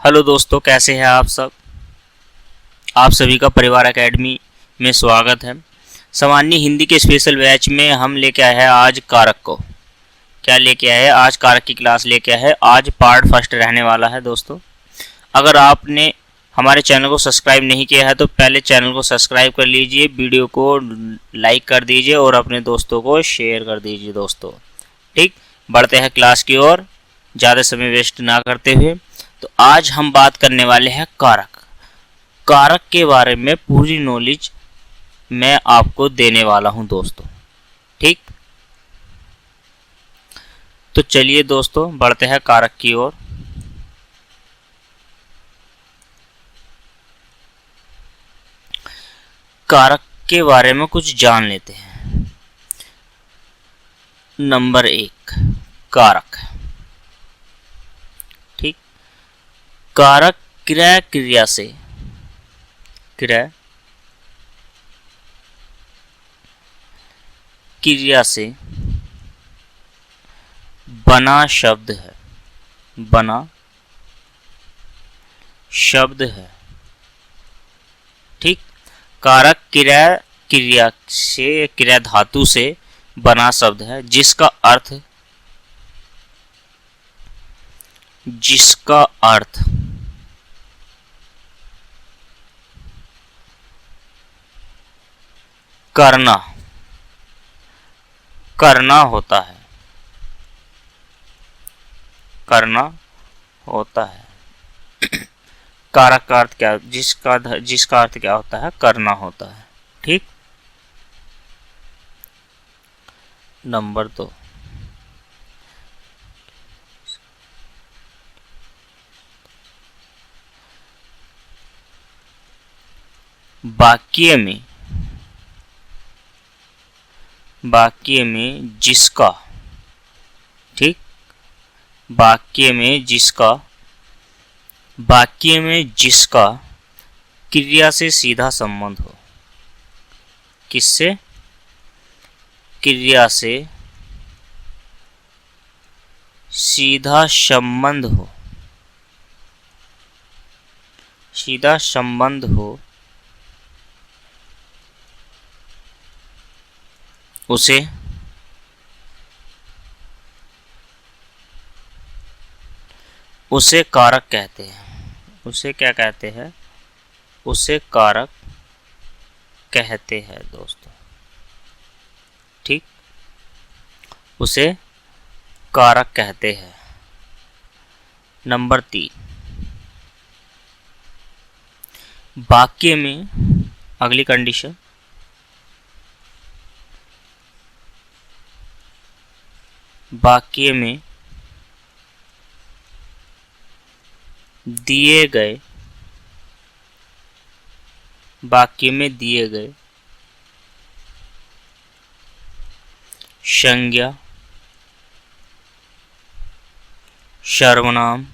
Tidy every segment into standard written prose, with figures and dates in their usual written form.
Hello दोस्तों, कैसे हैं आप सब। आप सभी का परिवार एकेडमी में स्वागत है। सामान्य हिंदी के स्पेशल बैच में हम लेके आए हैं आज कारक को। क्या लेके आए हैं आज? कारक की क्लास लेके आए हैं। आज पार्ट फर्स्ट रहने वाला है दोस्तों। अगर आपने हमारे चैनल को सब्सक्राइब नहीं किया है तो पहले चैनल को सब्सक्राइब कर लीजिए, वीडियो को लाइक कर दीजिए और अपने दोस्तों को शेयर कर दीजिए दोस्तों। ठीक, बढ़ते हैं क्लास की ओर, ज़्यादा समय वेस्ट ना करते हुए। तो आज हम बात करने वाले हैं कारक। कारक के बारे में पूरी नॉलेज मैं आपको देने वाला हूं दोस्तों। ठीक, तो चलिए दोस्तों बढ़ते हैं कारक की ओर। कारक के बारे में कुछ जान लेते हैं। नंबर 1, कारक। ठीक, कारक क्रय क्रिया से बना शब्द है। ठीक, कारक क्रिया से, क्रिया धातु से बना शब्द है जिसका अर्थ करना होता है। कारक का अर्थ क्या, जिसका अर्थ क्या होता है? करना होता है। ठीक, नंबर 2, वाक्य में जिसका। ठीक, वाक्य में जिसका क्रिया से सीधा संबंध हो। किससे? क्रिया से सीधा संबंध हो उसे कारक कहते हैं। उसे क्या कहते हैं? उसे कारक कहते हैं दोस्तों। ठीक, उसे कारक कहते हैं। नंबर 3, वाक्य में अगली कंडीशन, वाक्य में दिए गए संज्ञा, सर्वनाम,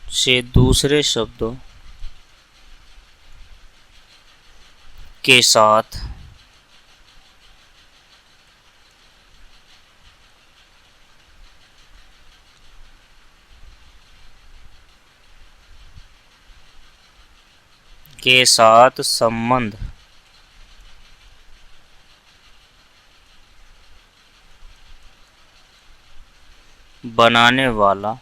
से दूसरे शब्दों के साथ संबंध बनाने वाला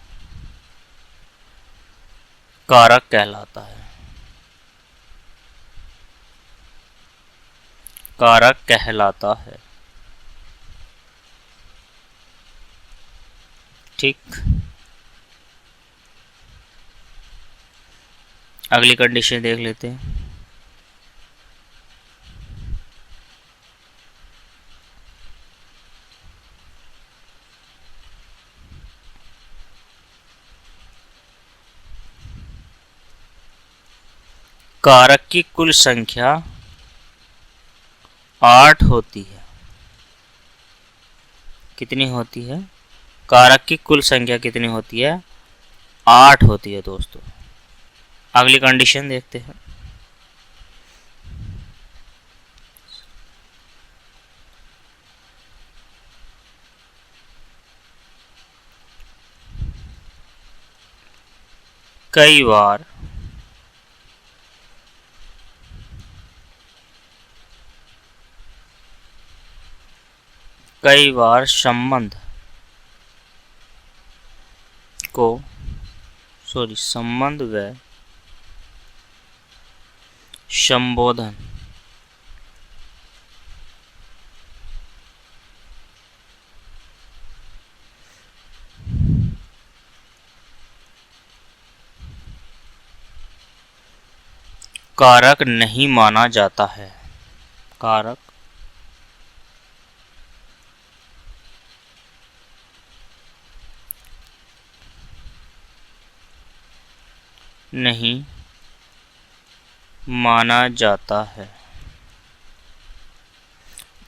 कारक कहलाता है। ठीक, अगली कंडीशन देख लेते हैं। कारक की कुल संख्या 8 होती है। कितनी होती है? कारक की कुल संख्या कितनी होती है? 8 होती है दोस्तों। अगली कंडीशन देखते हैं। कई बार संबंध व संबोधन कारक नहीं माना जाता है। कारक नहीं माना जाता है।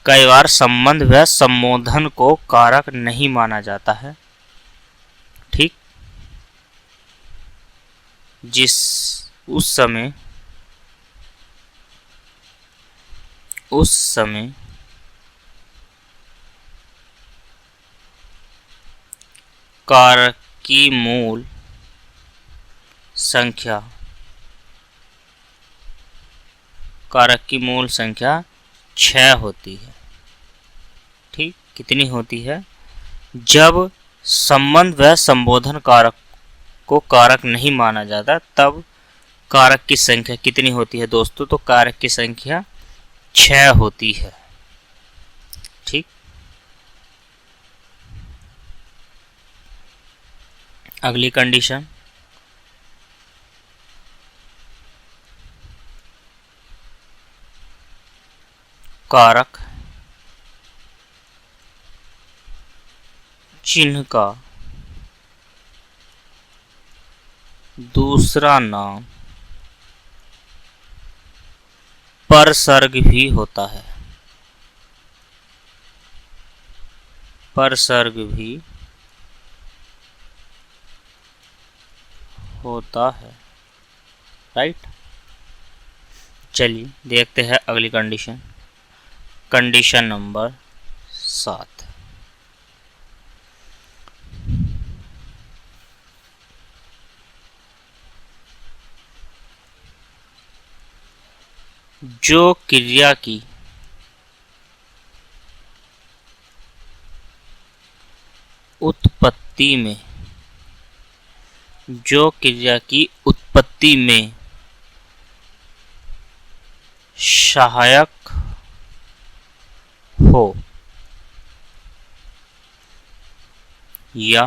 कई बार संबंध व संबोधन को कारक नहीं माना जाता है। ठीक, उस समय कारक की मूल संख्या 6 होती है। ठीक, कितनी होती है? जब संबंध व संबोधन कारक को कारक नहीं माना जाता तब कारक की संख्या कितनी होती है दोस्तों? तो कारक की संख्या 6 होती है। ठीक, अगली कंडीशन, कारक चिन्ह का दूसरा नाम परसर्ग भी होता है। परसर्ग भी होता है। राइट, चलिए देखते हैं अगली कंडीशन। कंडीशन नंबर 7, जो क्रिया की उत्पत्ति में सहायक हो या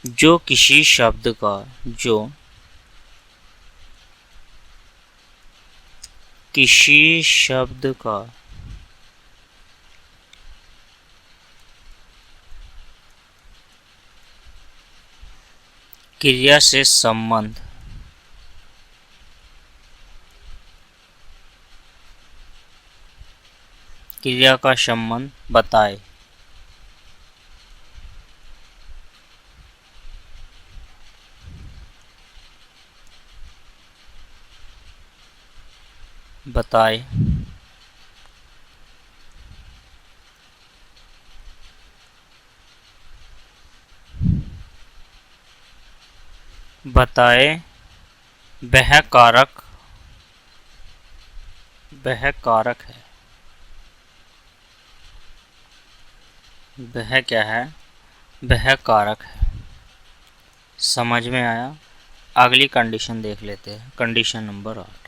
जो किसी शब्द का क्रिया से संबंध क्रिया का संबंध बताए। वह कारक है। वह क्या है? वह कारक है। समझ में आया? अगली कंडीशन देख लेते हैं, कंडीशन नंबर 8।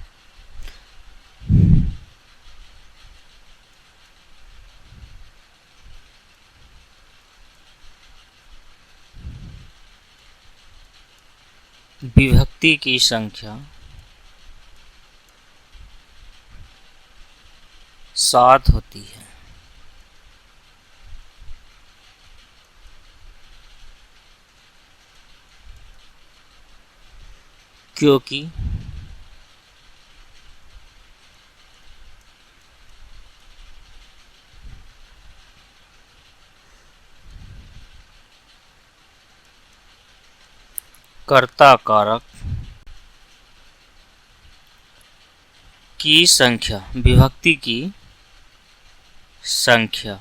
विभक्ति की संख्या 7 होती है। क्योंकि कर्ता कारक की संख्या, विभक्ति की संख्या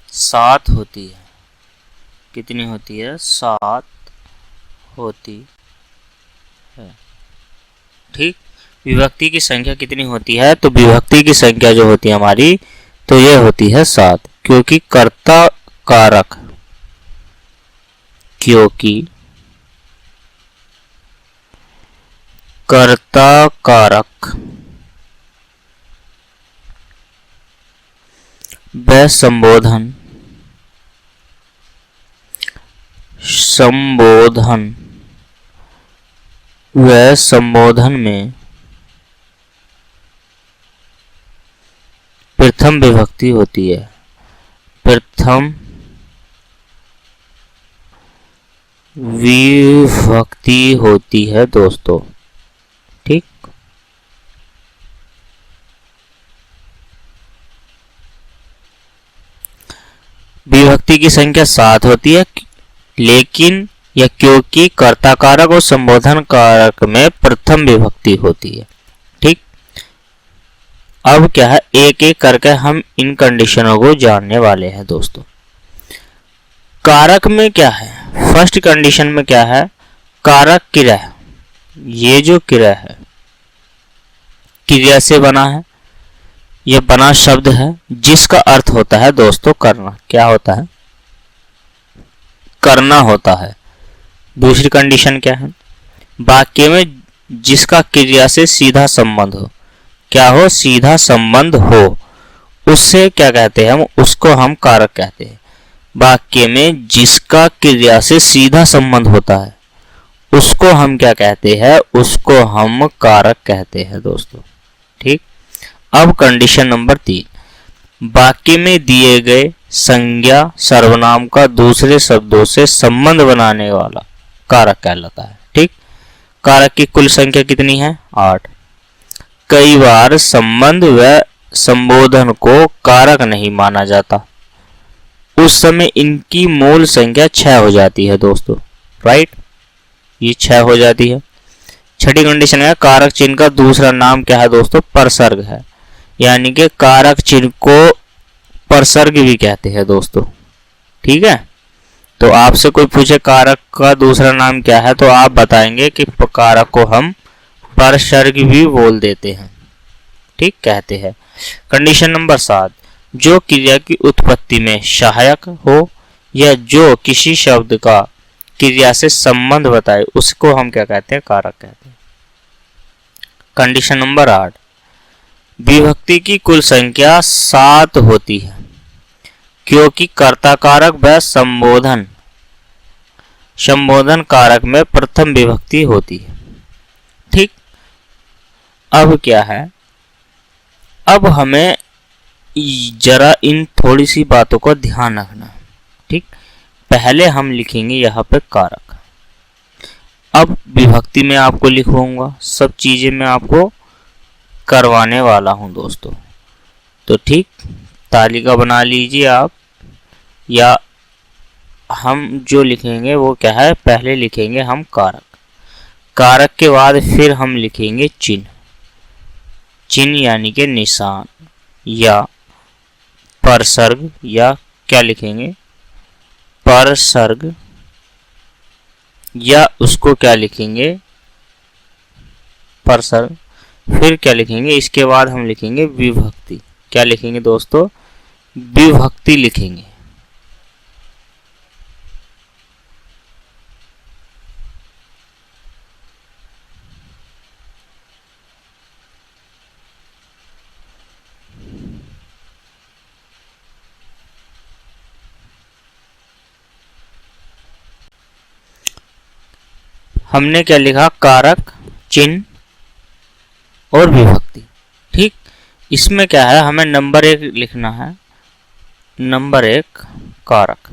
7 होती है। कितनी होती है? 7 होती है। ठीक। विभक्ति की संख्या कितनी होती है? तो विभक्ति की संख्या जो होती है हमारी, तो ये होती है 7, क्योंकि कर्ता कारक, क्योंकि कर्ता कारक व संबोधन व संबोधन में प्रथम विभक्ति होती है। प्रथम विभक्ति होती है दोस्तों। ठीक। विभक्ति की संख्या 7 होती है, लेकिन या क्योंकि कर्ता कारक और संबोधन कारक में प्रथम विभक्ति होती है। ठीक। अब क्या है, एक एक करके हम इन कंडीशनों को जानने वाले हैं दोस्तों। कारक में क्या है? फर्स्ट कंडीशन में क्या है? कारक क्रिया। ये जो क्रिया है, क्रिया से बना है, यह बना शब्द है जिसका अर्थ होता है दोस्तों करना। क्या होता है? करना होता है। दूसरी कंडीशन क्या है? वाक्य में जिसका क्रिया से सीधा संबंध हो। क्या हो? सीधा संबंध हो, उससे क्या कहते हैं हम? उसको हम कारक कहते हैं। वाक्य में जिसका क्रिया से सीधा संबंध होता है, उसको हम क्या कहते हैं? उसको हम कारक कहते हैं दोस्तों। ठीक। अब कंडीशन नंबर 3, वाक्य में दिए गए संज्ञा सर्वनाम का दूसरे शब्दों से संबंध बनाने वाला कारक कहलाता है। ठीक। कारक की कुल संख्या कितनी है? 8। कई बार संबंध व संबोधन को कारक नहीं माना जाता, उस समय इनकी मूल संख्या 6 हो जाती है दोस्तों। राइट, ये 6 हो जाती है। छठी कंडीशन है, कारक चिन्ह का दूसरा नाम क्या है दोस्तों? परसर्ग है। यानी कि कारक चिन्ह को परसर्ग भी कहते हैं दोस्तों। ठीक है। तो आपसे कोई पूछे कारक का दूसरा नाम क्या है, तो आप बताएंगे कि कारक को हम परसर्ग भी बोल देते हैं। ठीक, कहते हैं। कंडीशन नंबर 7, जो क्रिया की उत्पत्ति में सहायक हो या जो किसी शब्द का क्रिया से संबंध बताए, उसको हम क्या कहते हैं? कारक कहते हैं। कंडीशन नंबर 8, विभक्ति की कुल संख्या 7 होती है, क्योंकि कर्ता कारक व संबोधन कारक में प्रथम विभक्ति होती है। ठीक। अब क्या है, अब हमें जरा इन थोड़ी सी बातों का ध्यान रखना। ठीक। पहले हम लिखेंगे यहाँ पे कारक। अब विभक्ति में आपको लिखूंगा, सब चीजें मैं आपको करवाने वाला हूं दोस्तों। तो ठीक, तालिका बना लीजिए आप, या हम जो लिखेंगे वो क्या है? पहले लिखेंगे हम कारक। कारक के बाद फिर हम लिखेंगे चिन्ह। चिन्ह यानी कि निशान या परसर्ग, या क्या लिखेंगे? परसर्ग, या उसको क्या लिखेंगे? परसर्ग। फिर क्या लिखेंगे? इसके बाद हम लिखेंगे विभक्ति। क्या लिखेंगे दोस्तों? विभक्ति लिखेंगे। हमने क्या लिखा? कारक, चिन्ह और विभक्ति। ठीक। इसमें क्या है, हमें नंबर 1 लिखना है। नंबर 1 कारक।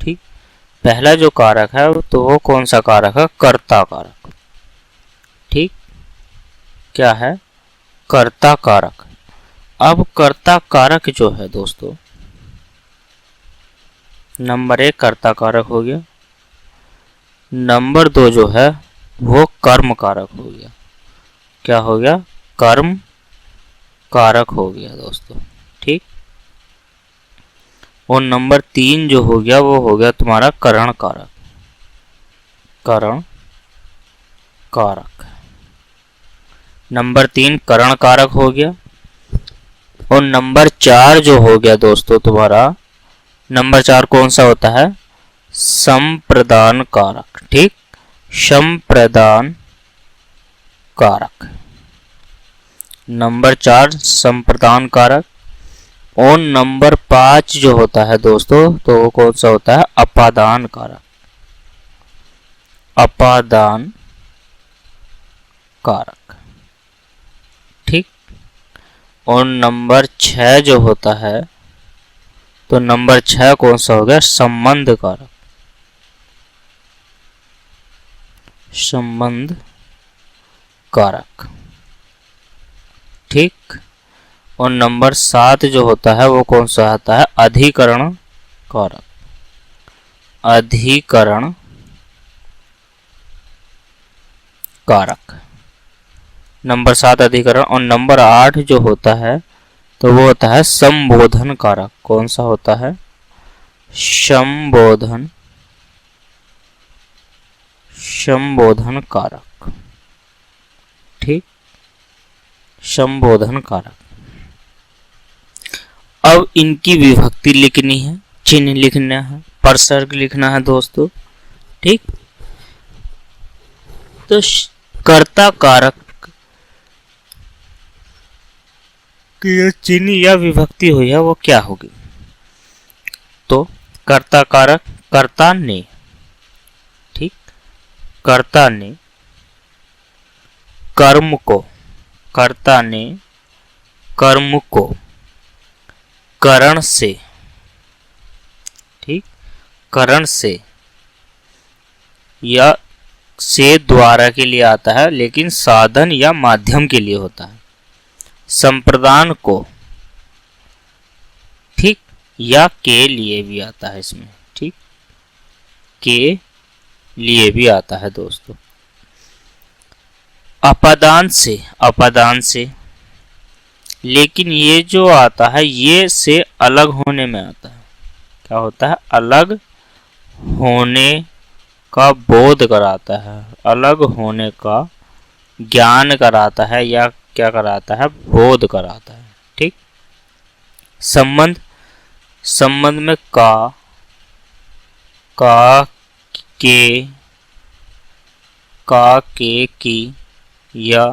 ठीक। पहला जो कारक है तो वो कौन सा कारक है? कर्ता कारक। ठीक। क्या है? कर्ता कारक। अब कर्ता कारक जो है दोस्तों, नंबर 1 कर्ता कारक हो गया। नंबर 2 जो है वो कर्म कारक हो गया। क्या हो गया? कर्म कारक हो गया दोस्तों। ठीक। और नंबर 3 जो हो गया वो हो गया तुम्हारा करण कारक। करण कारक, नंबर 3 करण कारक हो गया। और नंबर 4 जो हो गया दोस्तों तुम्हारा, नंबर 4 कौन सा होता है? संप्रदान कारक। ठीक, संप्रदान कारक, नंबर 4 संप्रदान कारक। और नंबर 5 जो होता है दोस्तों, तो वो कौन सा होता है? अपादान कारक। अपादान कारक। ठीक, और नंबर 6 जो होता है, तो नंबर 6 कौन सा हो गया? संबंध कारक। संबंध कारक। ठीक, और नंबर 7 जो होता है वो कौन सा आता है? अधिकरण कारक। अधिकरण कारक, नंबर 7 अधिकरण। और नंबर 8 जो होता है, तो वो होता है संबोधन कारक। कौन सा होता है? संबोधन, संबोधन कारक। ठीक, संबोधन कारक। अब इनकी विभक्ति लिखनी है, चिन्ह लिखना है, प्रसर्ग लिखना है दोस्तों। ठीक, तो कर्ता कारक की चिन्ह या विभक्ति हुई है वो क्या होगी? तो कर्ता कारक, कर्ता ने। ठीक, कर्ता ने कर्म को, कर्ता ने कर्म को करण से, ठीक, करण से या से द्वारा के लिए आता है, लेकिन साधन या माध्यम के लिए होता है। संप्रदान को, ठीक, या के लिए भी आता है इसमें। ठीक, के लिए भी आता है दोस्तों। अपादान से, अपादान से, लेकिन ये जो आता है ये से अलग होने में आता है। क्या होता है? अलग होने का बोध कराता है, अलग होने का ज्ञान कराता है, या क्या कराता है? बोध कराता है। ठीक, संबंध, संबंध में का के, का के की, या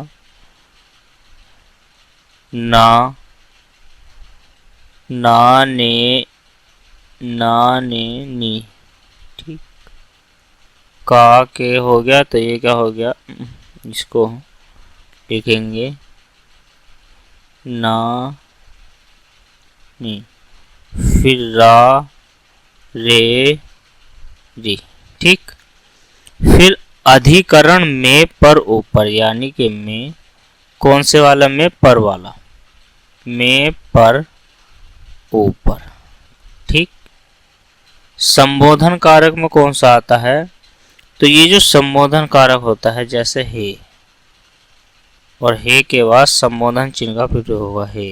ना, ना ने, ना ने नी। ठीक, का के हो गया, तो ये क्या हो गया? इसको लिखेंगे ना नी, फिर रा रे री। ठीक, फिर अधिकरण में पर ऊपर, यानी कि में कौन से वाला? में पर वाला, में पर ऊपर। ठीक, संबोधन कारक में कौन सा आता है? तो ये जो संबोधन कारक होता है, जैसे हे, और हे के बाद संबोधन चिन्ह का प्रयोग होगा, हे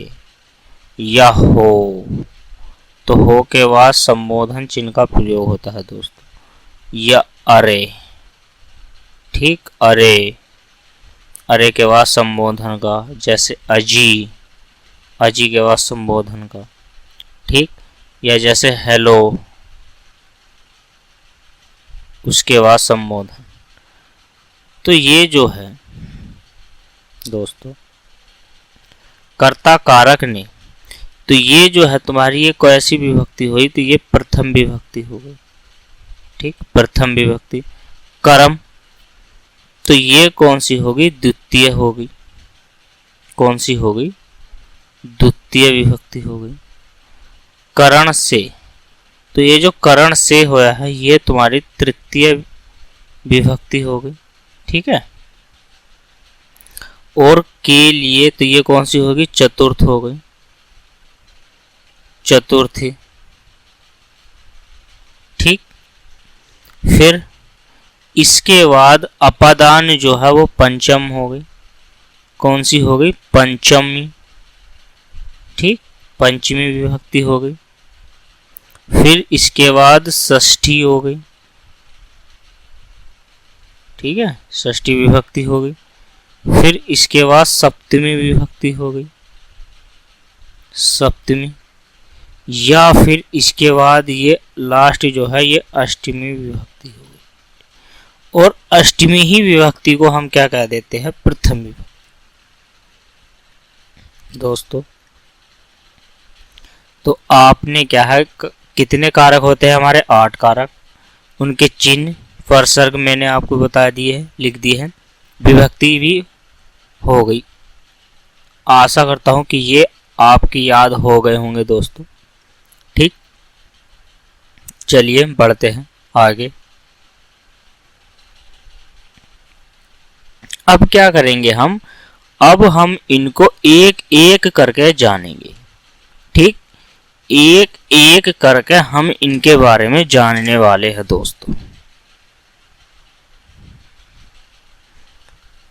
या हो, तो हो के बाद संबोधन चिन्ह का प्रयोग होता है दोस्तों, या अरे। ठीक, अरे, अरे के बाद संबोधन का, जैसे अजी, अजी के बाद संबोधन का। ठीक, या जैसे हेलो, उसके बाद संबोधन। तो ये जो है दोस्तों कर्ता कारक ने, तो ये जो है तुम्हारी एक ऐसी विभक्ति हुई, तो ये प्रथम विभक्ति हो गई। ठीक, प्रथम विभक्ति। कर्म, तो ये कौन सी होगी? द्वितीय होगी। कौन सी होगी? द्वितीय विभक्ति हो गई। करण से, तो ये जो करण से होया है ये तुम्हारी तृतीय विभक्ति हो गई। ठीक है, और के लिए तो ये कौन सी होगी? चतुर्थ हो गई, चतुर्थी। ठीक, फिर इसके बाद अपादान जो है वो पंचम हो गई। कौन सी हो गई? पंचमी। ठीक, पंचमी विभक्ति हो गई। फिर इसके बाद षष्ठी हो गई, ठीक है, षष्ठी विभक्ति हो गई। फिर इसके बाद सप्तमी विभक्ति हो गई, सप्तमी, या फिर इसके बाद ये लास्ट जो है ये अष्टमी विभक्ति हो गई। और अष्टमी ही विभक्ति को हम क्या कह देते हैं, प्रथम विभक्ति। दोस्तों तो आपने क्या है, कितने कारक होते हैं हमारे, 8 कारक, उनके चिन्ह परसर्ग मैंने आपको बता दिए है, लिख दिए हैं, विभक्ति भी हो गई। आशा करता हूं कि ये आपकी याद हो गए होंगे दोस्तों। ठीक, चलिए बढ़ते हैं आगे। अब क्या करेंगे हम, अब हम इनको एक एक करके जानेंगे। ठीक, एक एक करके हम इनके बारे में जानने वाले हैं दोस्तों,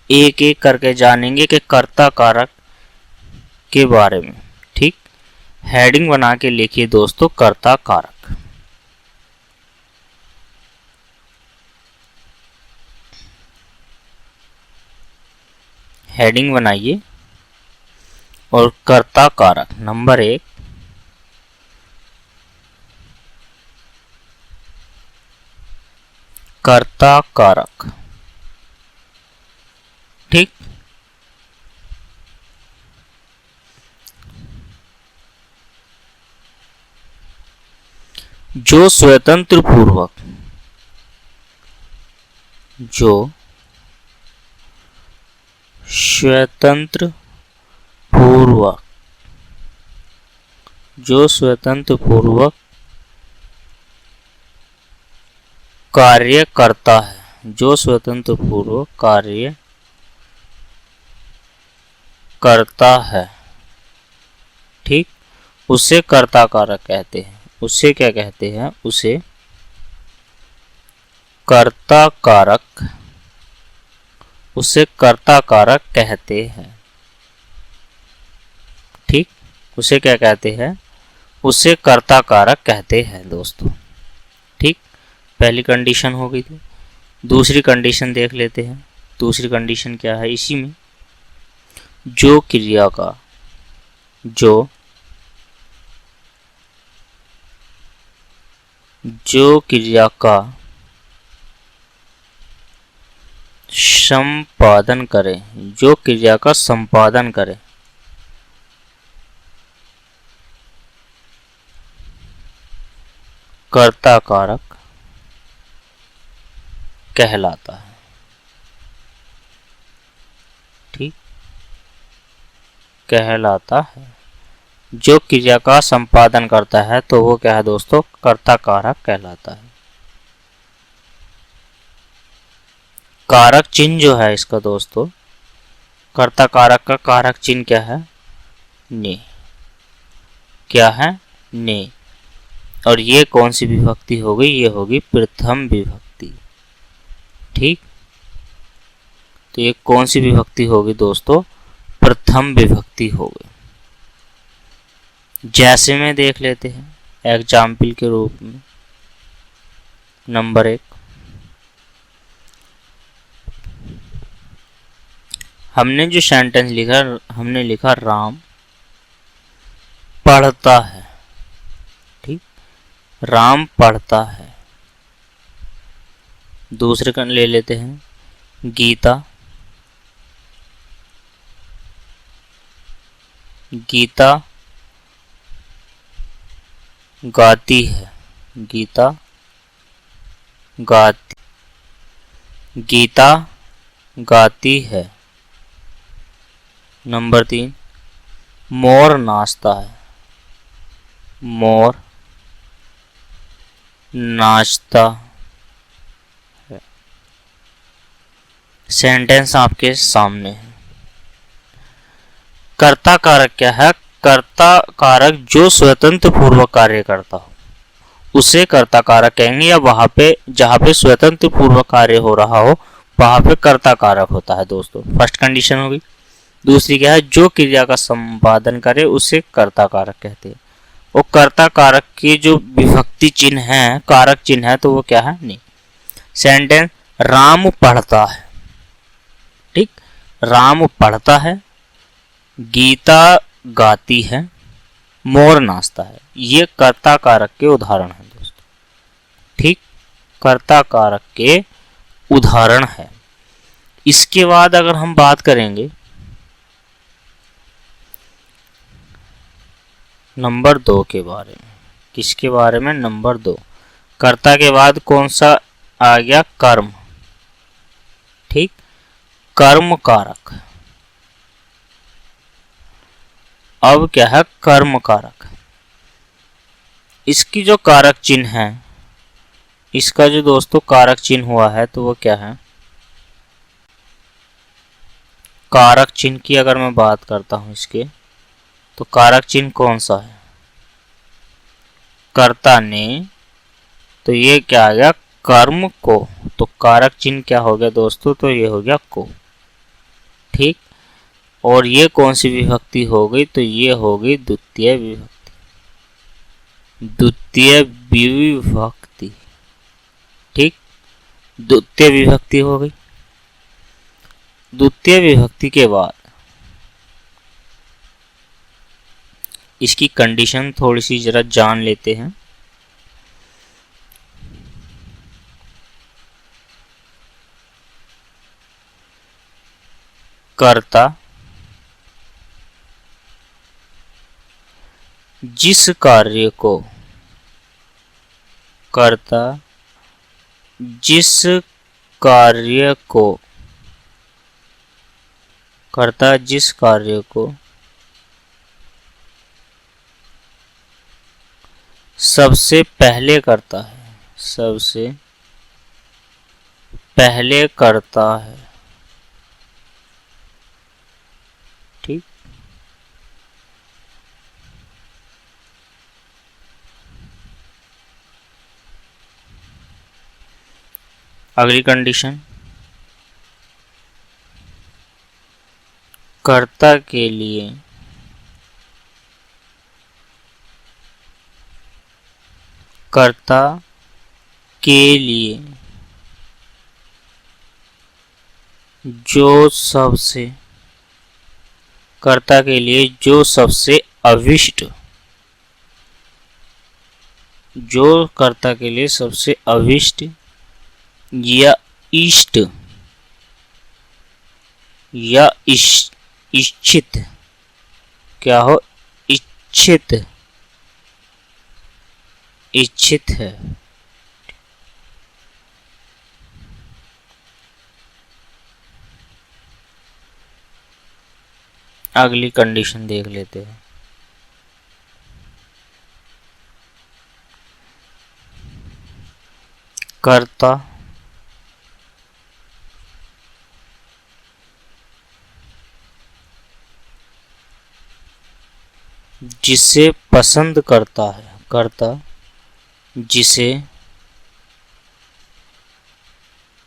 एक एक करके जानेंगे कि कर्ता कारक के बारे में। ठीक, हेडिंग बना के लिखिए दोस्तों, कर्ता कारक। हेडिंग बनाइए और कर्ता कारक नंबर 1, कर्ता कारक। ठीक, जो स्वतंत्र पूर्वक, जो स्वतंत्र पूर्वक, जो स्वतंत्र पूर्वक कार्य करता है, जो स्वतंत्र पूर्वक कार्य करता है, ठीक, उसे कर्ता कारक कहते हैं। उसे क्या कहते हैं, उसे कर्ता कारक, उसे कर्ता कारक कहते हैं। ठीक, उसे क्या कहते हैं, उसे कर्ता कारक कहते हैं दोस्तों। ठीक, पहली कंडीशन हो गई थी। दूसरी कंडीशन देख लेते हैं। दूसरी कंडीशन क्या है, इसी में जो क्रिया का, जो क्रिया का संपादन करे, जो क्रिया का संपादन करे, कर्ता कारक कहलाता है। ठीक, कहलाता है। जो क्रिया का संपादन करता है तो वो क्या है दोस्तों, कर्ता कारक कहलाता है। कारक चिन्ह जो है इसका दोस्तों, कर्ता कारक का कारक चिन्ह क्या है, ने। क्या है, ने। और ये कौन सी विभक्ति हो गई, ये होगी प्रथम विभक्ति। ठीक, तो ये कौन सी विभक्ति होगी दोस्तों, प्रथम विभक्ति हो गई। जैसे में देख लेते हैं एग्जाम्पल के रूप में। नंबर 1, हमने जो सेंटेंस लिखा, हमने लिखा राम पढ़ता है। ठीक, राम पढ़ता है। दूसरे का ले लेते हैं, गीता, गीता गाती है। गीता गाती, गीता गाती है। नंबर 3, मोर नाचता है। मोर नाचता है। सेंटेंस आपके सामने है। कर्ता कारक क्या है, कर्ता कारक जो स्वतंत्र पूर्वक कार्य करता हो उसे कर्ता कारक कहेंगे, या वहां पे जहां पे स्वतंत्र पूर्वक कार्य हो रहा हो वहां पे कर्ता कारक होता है दोस्तों। फर्स्ट कंडीशन होगी। दूसरी क्या है, जो क्रिया का संपादन करे उसे कर्ता कारक कहते हैं। और कर्ता कारक के जो विभक्ति चिन्ह है, कारक चिन्ह है, तो वो क्या है? नहीं। सेंटेंस राम पढ़ता है, ठीक, राम पढ़ता है, गीता गाती है, मोर नाचता है। ये कर्ता कारक के उदाहरण हैं दोस्तों, ठीक, कर्ता कारक के उदाहरण है। इसके बाद अगर हम बात करेंगे नंबर 2 के बारे में, किसके बारे में? नंबर 2। कर्ता के बाद कौन सा आ गया? कर्म, ठीक, कर्म कारक। अब क्या है? कर्म कारक। इसकी जो कारक चिन्ह है, इसका जो दोस्तों कारक चिन्ह हुआ है, तो वो क्या है? कारक चिन्ह की अगर मैं बात करता हूं इसके, तो कारक चिन्ह कौन सा है? कर्ता ने, तो ये क्या आ गया? कर्म को। तो कारक चिन्ह क्या हो गया दोस्तों? तो ये हो गया को, ठीक। और ये कौन सी विभक्ति हो गई? तो ये हो गई द्वितीय विभक्ति, द्वितीय विभक्ति, ठीक, द्वितीय विभक्ति हो गई। द्वितीय विभक्ति के बाद इसकी कंडीशन थोड़ी सी जरा जान लेते हैं। कर्ता जिस कार्य को, कर्ता जिस कार्य को, कर्ता जिस कार्य को सबसे पहले करता है, सबसे पहले करता है, ठीक। अगली कंडीशन, कर्ता के लिए कर्ता के लिए जो सबसे, कर्ता के लिए जो सबसे अभिष्ट, जो कर्ता के लिए सबसे अभिष्ट या इष्ट या इच्छित, क्या हो? इच्छित, इच्छित है। अगली कंडीशन देख लेते हैं। कर्ता जिसे पसंद करता है, कर्ता जिसे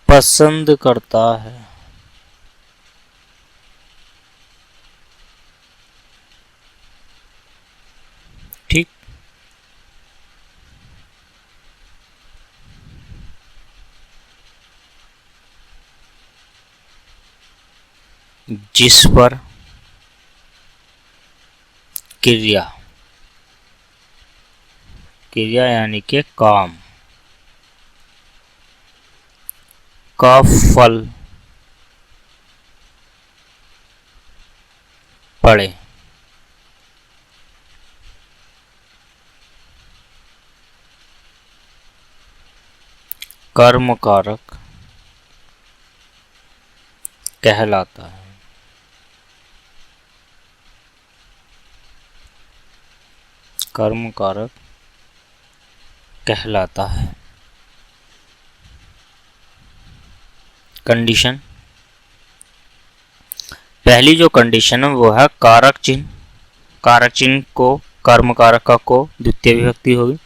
पसंद करता है, ठीक। जिस पर क्रिया, क्रिया यानी के काम का फल पड़े, कर्म कारक कहलाता है। कर्म कारक कहलाता है। कंडीशन, पहली जो कंडीशन है वो है कारक चिन्ह, कारक चिन्ह को कर्म कारक का को द्वितीय विभक्ति होगी।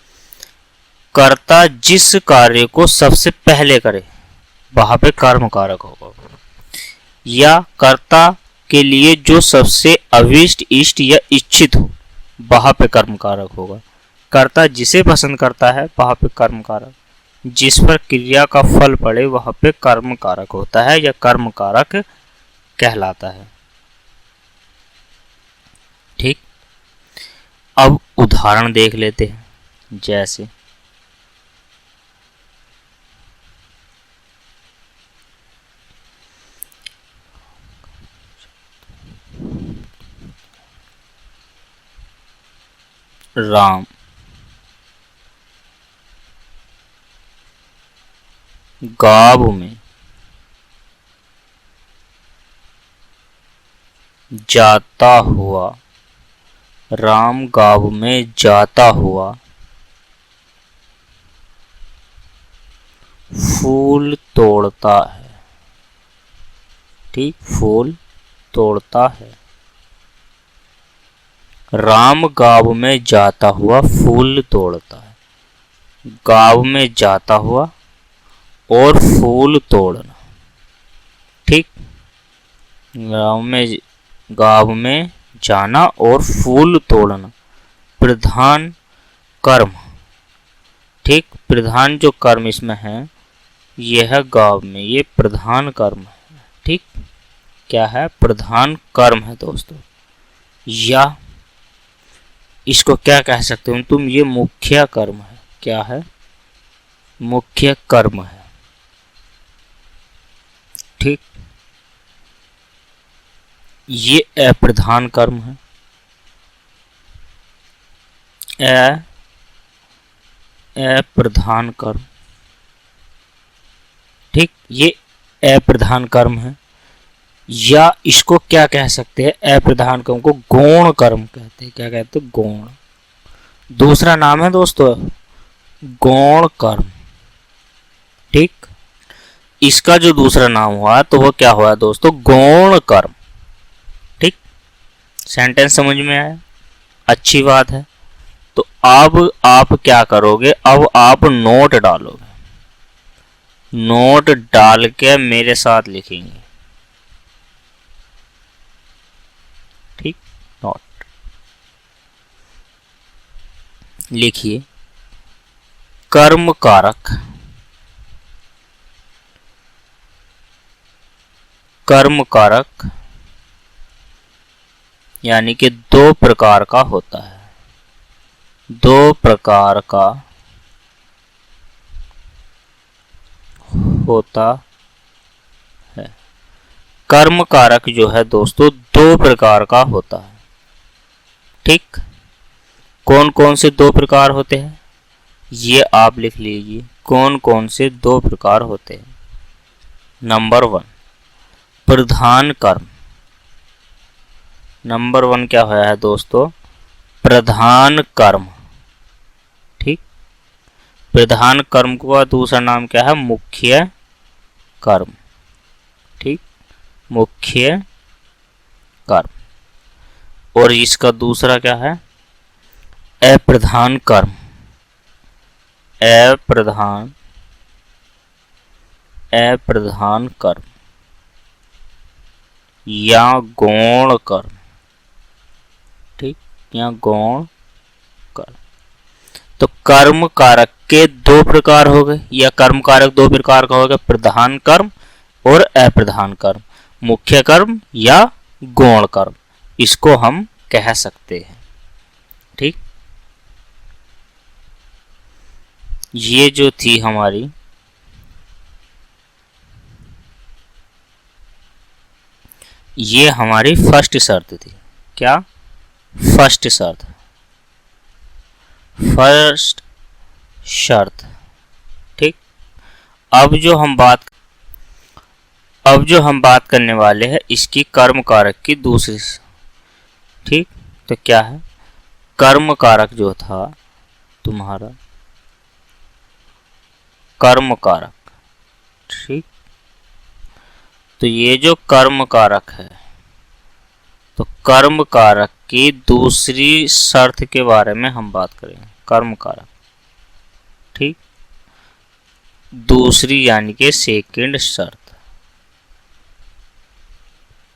कर्ता जिस कार्य को सबसे पहले करे वहां पे कर्म कारक होगा, या कर्ता के लिए जो सबसे अभिष्ट, इष्ट या इच्छित हो वहां पे कर्म कारक होगा। कर्ता जिसे पसंद करता है वहां पे कर्म कारक, जिस पर क्रिया का फल पड़े वहां पे कर्म कारक होता है या कर्म कारक कहलाता है। ठीक, अब उदाहरण देख लेते हैं। जैसे राम गाँव में जाता हुआ, राम गाँव में जाता हुआ फूल तोड़ता है। ठीक, फूल तोड़ता है। राम गाँव में जाता हुआ फूल तोड़ता है। गाँव में जाता हुआ और फूल तोड़ना। ठीक, गाँव में जाना और फूल तोड़ना प्रधान कर्म। ठीक, प्रधान जो कर्म इसमें है यह है गाँव में, ये प्रधान कर्म है। ठीक, क्या है? प्रधान कर्म है दोस्तों। या इसको क्या कह सकते हो तुम? ये मुख्य कर्म है। क्या है? मुख्य कर्म है। ठीक, ये अप्रधान कर्म है। अप्रधान कर्म। ठीक, ये अप्रधान कर्म है। या इसको क्या कह सकते हैं? अप्रधान कर्म को गौण कर्म कहते हैं। क्या कहते हैं? गौण। दूसरा नाम है दोस्तों गौण कर्म। ठीक, इसका जो दूसरा नाम हुआ तो वो क्या हुआ दोस्तों? गौण कर्म। ठीक, सेंटेंस समझ में आया? अच्छी बात है। तो अब आप क्या करोगे? अब आप नोट डालोगे। नोट डाल के मेरे साथ लिखेंगे। ठीक, नोट लिखिए। कर्म कारक, कर्म कारक यानी कि दो प्रकार का होता है। दो प्रकार का होता है। कर्म कारक जो है दोस्तों दो प्रकार का होता है। ठीक, कौन कौन से दो प्रकार होते हैं ये आप लिख लीजिए। कौन कौन से दो प्रकार होते हैं? नंबर 1 प्रधान कर्म। नंबर 1 क्या होया है दोस्तों? प्रधान कर्म। ठीक, प्रधान कर्म का दूसरा नाम क्या है? मुख्य कर्म। ठीक, मुख्य कर्म। और इसका दूसरा क्या है? अप्रधान कर्म। अप्रधान कर्म या गौण कर्म। ठीक, या गौण कर्म। तो कर्म कारक के दो प्रकार हो गए, या कर्म कारक दो प्रकार का हो गया, प्रधान कर्म और अप्रधान कर्म, मुख्य कर्म या गौण कर्म, इसको हम कह सकते हैं। ठीक, ये जो थी हमारी ये हमारी फर्स्ट शर्त थी। क्या? फर्स्ट शर्त। फर्स्ट शर्त। ठीक, अब जो हम बात करने वाले हैं इसकी कर्म कारक की दूसरी। ठीक, तो क्या है? कर्म कारक जो था तुम्हारा कर्म कारक। ठीक, तो ये जो कर्म कारक है तो कर्म कारक की दूसरी शर्त के बारे में हम बात करेंगे। कर्म कारक। ठीक, दूसरी यानी कि सेकंड शर्त।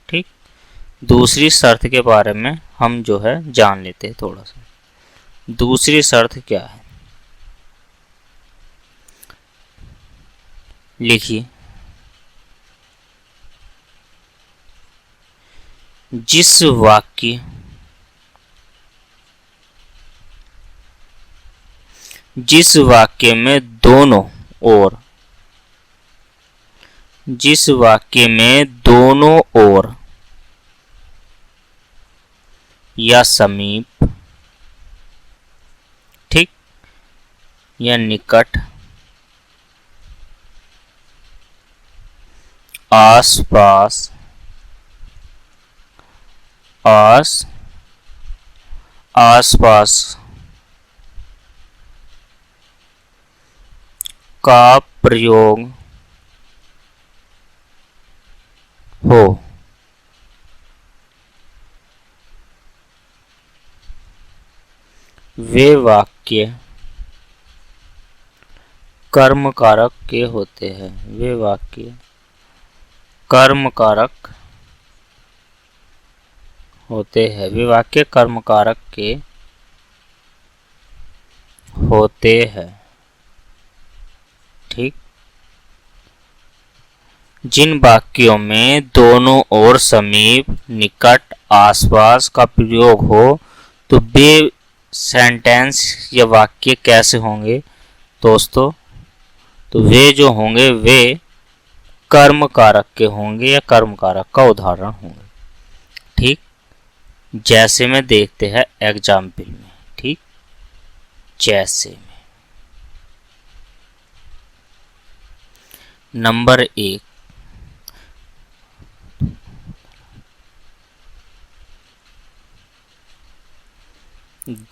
ठीक, दूसरी शर्त के बारे में हम जो है जान लेते हैं थोड़ा सा। दूसरी शर्त क्या है, लिखिए। जिस वाक्य में दोनों ओर या समीप, ठीक, या निकट, आसपास, आसपास का प्रयोग हो, वे वाक्य कर्म कारक के होते हैं। वे वाक्य कर्म कारक होते हैं। वे वाक्य कर्म कारक के होते हैं, ठीक। जिन वाक्यों में दोनों ओर, समीप, निकट, आसपास का प्रयोग हो, तो वे सेंटेंस या वाक्य कैसे होंगे दोस्तों? तो वे जो होंगे वे कर्म कारक के होंगे या कर्म कारक का उदाहरण होंगे, ठीक। जैसे में देखते हैं एग्जाम्पल में, ठीक। जैसे में नंबर 1,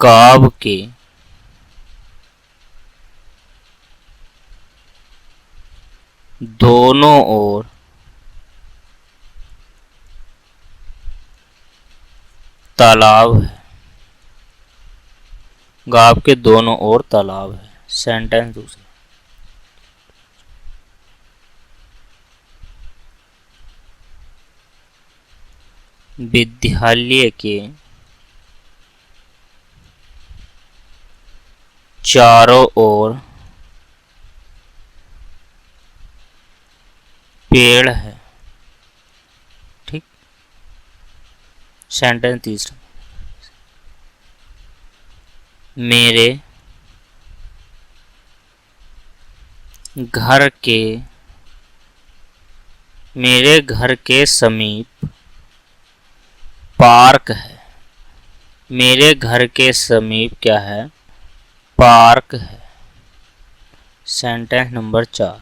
गांव के दोनों ओर तालाब है। गांव के दोनों ओर तालाब है। सेंटेंस दूसरा, विद्यालय के चारों ओर पेड़ है, ठीक। सेंटेंस तीसरा, मेरे घर के समीप पार्क है। मेरे घर के समीप क्या है? पार्क है। सेंटेंस नंबर 4,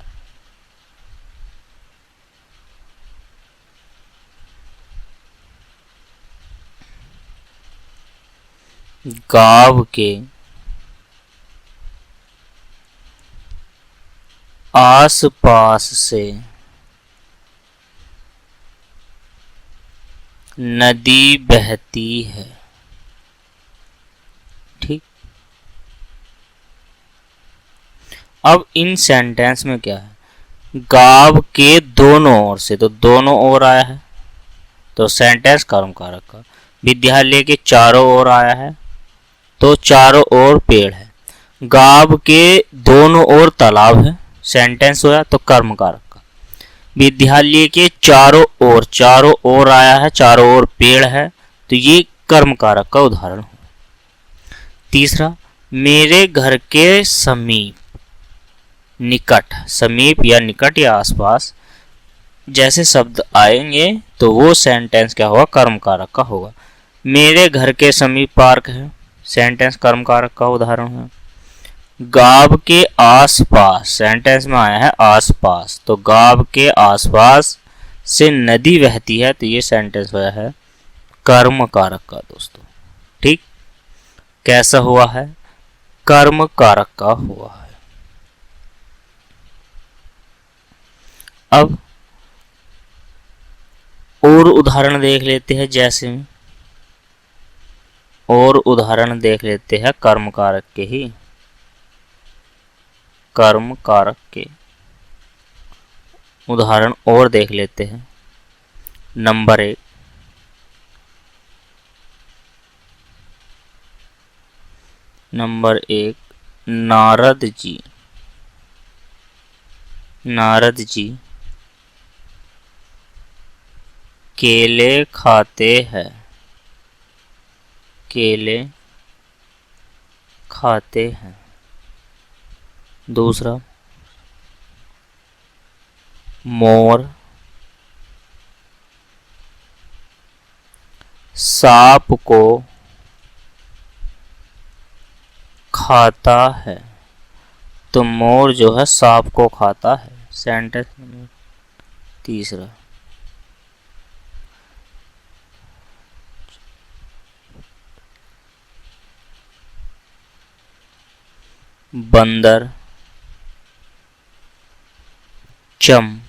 गांव के आसपास से नदी बहती है, ठीक। अब इन सेंटेंस में क्या है? गांव के दोनों ओर से, तो दोनों ओर आया है तो सेंटेंस कर्म कारक का। विद्यालय के चारों ओर आया है तो चारों ओर पेड़ है। गांव के दोनों ओर तालाब है, सेंटेंस होया तो कर्म कारक का। विद्यालय के चारों ओर आया है, चारों ओर पेड़ है, तो ये कर्म कारक का उदाहरण हो। तीसरा, मेरे घर के समीप, निकट, समीप या निकट या आसपास जैसे शब्द आएंगे तो वो सेंटेंस क्या होगा? कर्म कारक का होगा। मेरे घर के समीप पार्क है, सेंटेंस कर्म कारक का उदाहरण है। गांव के आसपास, सेंटेंस में आया है आसपास, तो गांव के आसपास से नदी बहती है, तो ये सेंटेंस हुआ है कर्म कारक का दोस्तों, ठीक। कैसा हुआ है? कर्म कारक का हुआ है। अब और उदाहरण देख लेते हैं, जैसे में और उदाहरण देख लेते हैं कर्म कारक के ही। कर्म कारक के उदाहरण और देख लेते हैं। Number 1, number 1 Narad ji. नारद जी केले खाते हैं। केले खाते हैं। दूसरा, मोर सांप को खाता है। तो मोर जो है सांप को खाता है। सेंटेंस नंबर तीसरा, बंदर चम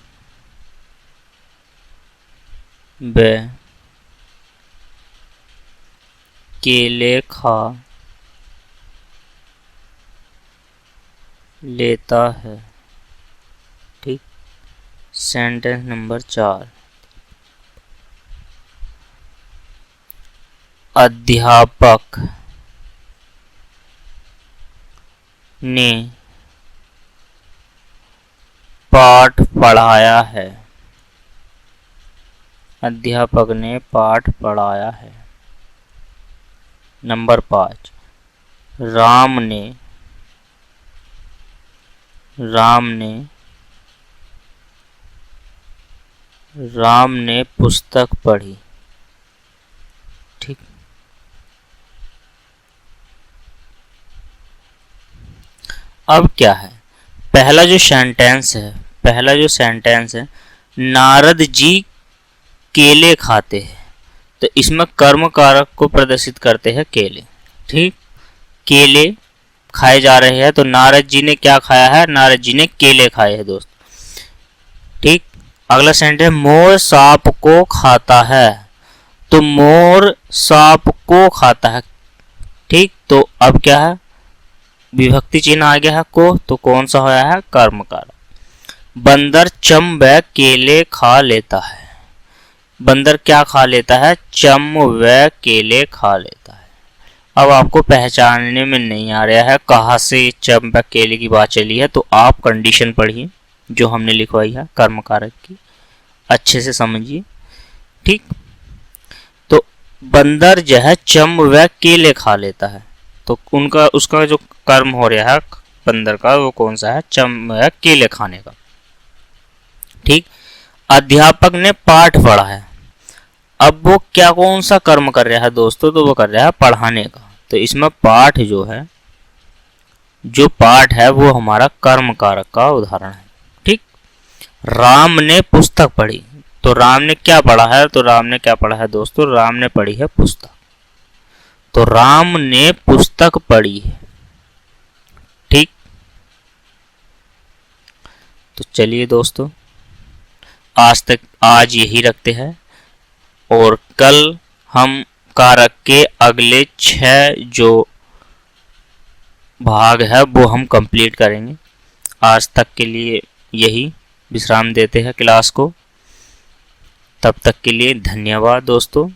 ब केले खा लेता है। ठीक। सेंटेंस नंबर 4, अध्यापक ने पाठ पढ़ाया है। अध्यापक ने पाठ पढ़ाया है। नंबर 5, राम ने पुस्तक पढ़ी। ठीक। अब क्या है, पहला जो सेंटेंस है नारद जी केले खाते हैं, तो इसमें कर्म कारक को प्रदर्शित करते हैं केले। ठीक। केले खाए जा रहे हैं, तो नारद जी ने क्या खाया है? नारद जी ने केले खाए हैं दोस्त। ठीक। अगला सेंटेंस, मोर सांप को खाता है। तो मोर सांप को खाता है। ठीक। तो अब क्या है, विभक्ति चिन्ह आ गया है को, तो कौन सा होया है? कर्म कारक। बंदर चम व केले खा लेता है। बंदर क्या खा लेता है? चम व केले खा लेता है। अब आपको पहचानने में नहीं आ रहा है कहाँ से चम व केले की बात चली है, तो आप कंडीशन पढ़िए जो हमने लिखवाई है कर्म कारक की, अच्छे से समझिए। ठीक। तो बंदर जो है चम व केले खा लेता है, तो उसका जो कर्म हो रहा है बंदर का, वो कौन सा है? चम व केले खाने का। ठीक। अध्यापक ने पाठ पढ़ा है। अब वो क्या कौन सा कर्म कर रहा है दोस्तों? तो वो कर रहा है पढ़ाने का। तो इसमें पाठ जो पाठ है वो हमारा कर्म कारक का उदाहरण है। ठीक। राम ने पुस्तक पढ़ी। तो राम ने क्या पढ़ा है? तो राम ने क्या पढ़ा है दोस्तों? राम ने पढ़ी है पुस्तक। तो राम ने पुस्तक पढ़ी है। ठीक। तो चलिए दोस्तों, आज यही रखते हैं, और कल हम कारक के अगले 6 जो भाग है वो हम कंप्लीट करेंगे। आज तक के लिए यही विश्राम देते हैं क्लास को। तब तक के लिए धन्यवाद दोस्तों।